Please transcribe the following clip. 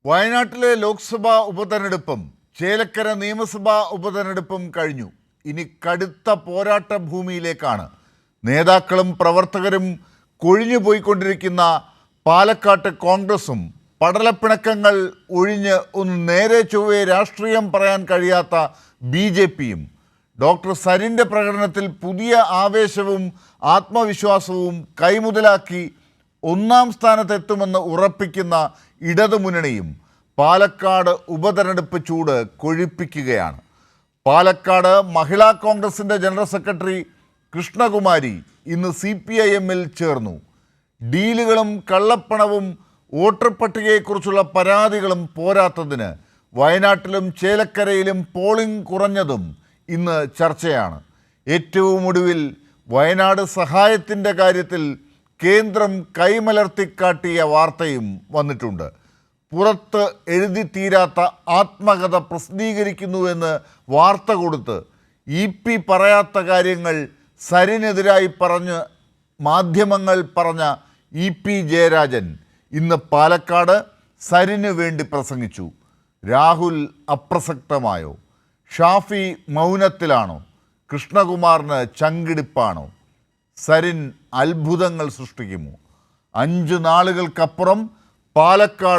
വയനാട്ടിലെ ലോക്സഭാ ഉപതെരഞ്ഞെടുപ്പും ചേലക്കര നിയമസഭാ ഉപതെരഞ്ഞെടുപ്പും കഴിഞ്ഞു. ഇനി കടുത്ത പോരാട്ട ഭൂമിയിലേക്കാണ് നേതാക്കളും പ്രവർത്തകരും കൊഴിഞ്ഞുപോയിക്കൊണ്ടിരിക്കുന്ന പാലക്കാട്ട് കോൺഗ്രസും പടലപ്പിണക്കങ്ങൾ ഒഴിഞ്ഞ് ഒന്ന് നേരെ ചൊവ്വേ രാഷ്ട്രീയം പറയാൻ കഴിയാത്ത BJPയും ഡോക്ടർ സരിൻ്റെ പ്രകടനത്തിൽ പുതിയ ആവേശവും ആത്മവിശ്വാസവും കൈമുതലാക്കി ഒന്നാം സ്ഥാനത്തെത്തുമെന്ന് ഉറപ്പിക്കുന്ന ഇടതുമുന്നണിയും പാലക്കാട് ഉപതെരഞ്ഞെടുപ്പ് ചൂട് കൊഴുപ്പിക്കുകയാണ്. പാലക്കാട് മഹിളാ കോൺഗ്രസിൻ്റെ ജനറൽ സെക്രട്ടറി കൃഷ്ണകുമാരി ഇന്ന് CPIMൽ ചേർന്നു. ഡീലുകളും കള്ളപ്പണവും വോട്ടർ പട്ടികയെക്കുറിച്ചുള്ള പരാതികളും പോരാത്തതിന് വയനാട്ടിലും ചേലക്കരയിലും പോളിംഗ് കുറഞ്ഞതും ഇന്ന് ചർച്ചയാണ്. ഏറ്റവും ഒടുവിൽ വയനാട് സഹായത്തിൻ്റെ കാര്യത്തിൽ കേന്ദ്രം കൈമലർത്തിക്കാട്ടിയ വാർത്തയും വന്നിട്ടുണ്ട്. പുറത്ത് എഴുതി തീരാത്ത ആത്മകഥ പ്രസിദ്ധീകരിക്കുന്നുവെന്ന് വാർത്ത കൊടുത്ത് EP പറയാത്ത കാര്യങ്ങൾ സരിനെതിരായി പറഞ്ഞ് മാധ്യമങ്ങൾ പറഞ്ഞ EP ജയരാജൻ ഇന്ന് പാലക്കാട് സരിന് വേണ്ടി പ്രസംഗിച്ചു. രാഹുൽ അപ്രസക്തമായോ? ഷാഫി മൗനത്തിലാണോ? കൃഷ്ണകുമാറിന് ചങ്കിടിപ്പാണോ? സരിൻ അത്ഭുതങ്ങൾ സൃഷ്ടിക്കുമോ? 5 നാളുകൾക്കപ്പുറം പാലക്കാട്